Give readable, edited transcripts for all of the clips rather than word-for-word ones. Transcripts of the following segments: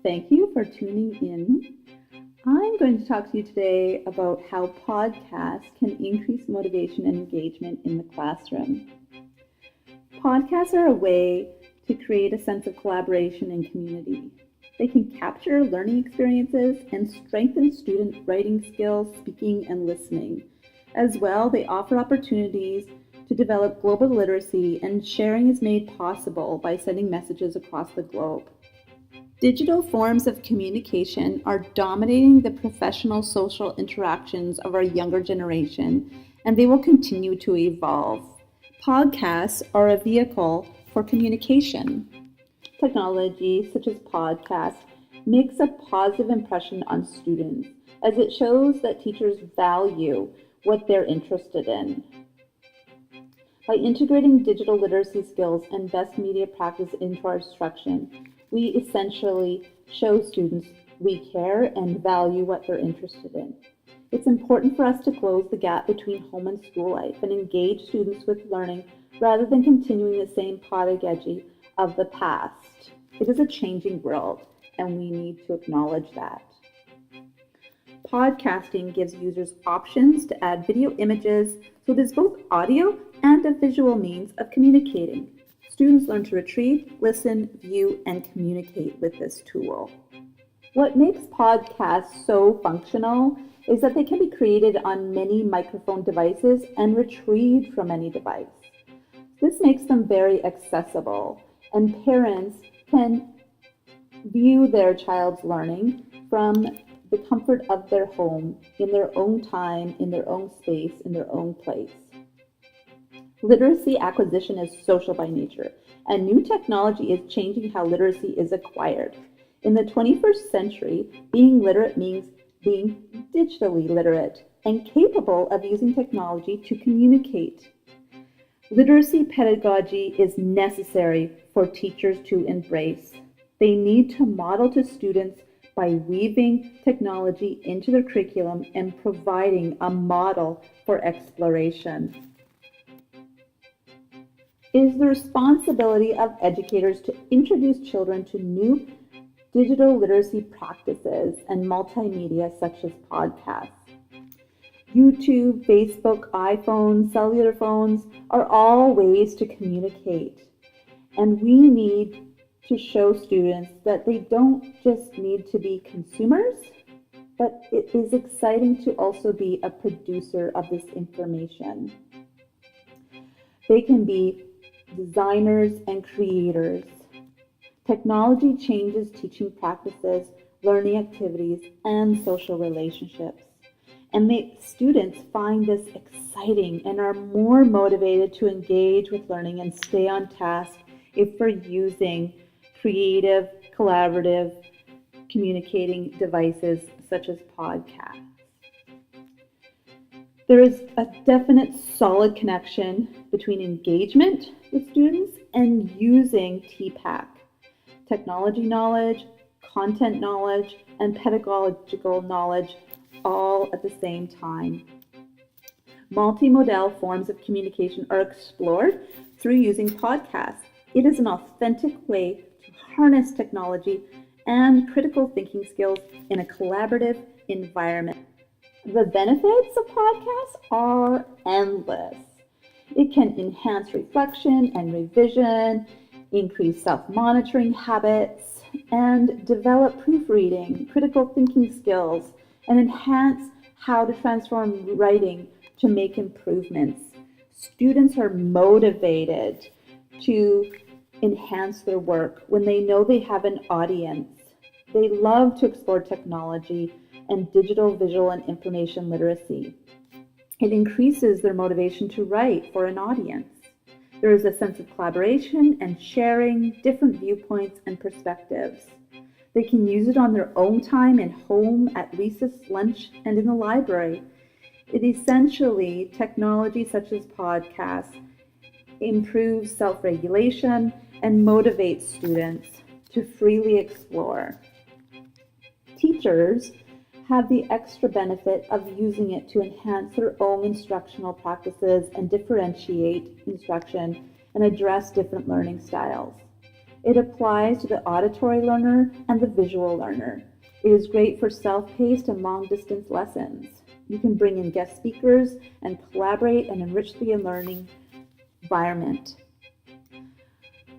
Thank you for tuning in. I'm going to talk to you today about how podcasts can increase motivation and engagement in the classroom. Podcasts are a way to create a sense of collaboration and community. They can capture learning experiences and strengthen student writing skills, speaking, and listening. As well, they offer opportunities to develop global literacy, and sharing is made possible by sending messages across the globe. Digital forms of communication are dominating the professional social interactions of our younger generation, and they will continue to evolve. Podcasts are a vehicle for communication. Technology, such as podcasts, makes a positive impression on students as it shows that teachers value what they're interested in. By integrating digital literacy skills and best media practice into our instruction, we essentially show students we care and value what they're interested in. It's important for us to close the gap between home and school life and engage students with learning rather than continuing the same pedagogy of the past. It is a changing world, and we need to acknowledge that. Podcasting gives users options to add video images, so there's both audio and a visual means of communicating. Students learn to retrieve, listen, view, and communicate with this tool. What makes podcasts so functional is that they can be created on many microphone devices and retrieved from any device. This makes them very accessible, and parents can view their child's learning from the comfort of their home, in their own time, in their own space, in their own place. Literacy acquisition is social by nature, and new technology is changing how literacy is acquired. In the 21st century, being literate means being digitally literate and capable of using technology to communicate. Literacy pedagogy is necessary for teachers to embrace. They need to model to students by weaving technology into their curriculum and providing a model for exploration. It is the responsibility of educators to introduce children to new digital literacy practices and multimedia such as podcasts. YouTube, Facebook, iPhones, cellular phones are all ways to communicate. And we need to show students that they don't just need to be consumers, but it is exciting to also be a producer of this information. They can be designers and creators. Technology changes teaching practices, learning activities, and social relationships. And students find this exciting and are more motivated to engage with learning and stay on task if we're using creative, collaborative, communicating devices such as podcasts. There is a definite solid connection between engagement with students and using TPAC. Technology knowledge, content knowledge, and pedagogical knowledge all at the same time. Multimodal forms of communication are explored through using podcasts. It is an authentic way to harness technology and critical thinking skills in a collaborative environment. The benefits of podcasts are endless. It can enhance reflection and revision, increase self-monitoring habits, and develop proofreading, critical thinking skills, and enhance how to transform writing to make improvements. Students are motivated to enhance their work when they know they have an audience. They love to explore technology and digital, visual, and information literacy. It increases their motivation to write for an audience. There is a sense of collaboration and sharing different viewpoints and perspectives. They can use it on their own time in home, at recess, lunch, and in the library. It essentially, technology such as podcasts improves self-regulation and motivates students to freely explore. Teachers have the extra benefit of using it to enhance their own instructional practices and differentiate instruction and address different learning styles. It applies to the auditory learner and the visual learner. It is great for self-paced and long-distance lessons. You can bring in guest speakers and collaborate and enrich the learning environment.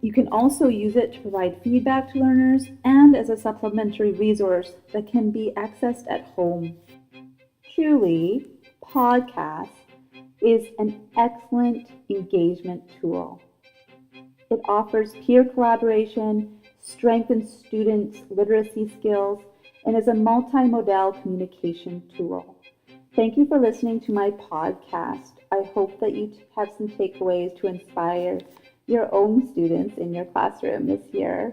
You can also use it to provide feedback to learners and as a supplementary resource that can be accessed at home. Truly, podcast is an excellent engagement tool. It offers peer collaboration, strengthens students' literacy skills, and is a multimodal communication tool. Thank you for listening to my podcast. I hope that you have some takeaways to inspire your own students in your classroom this year.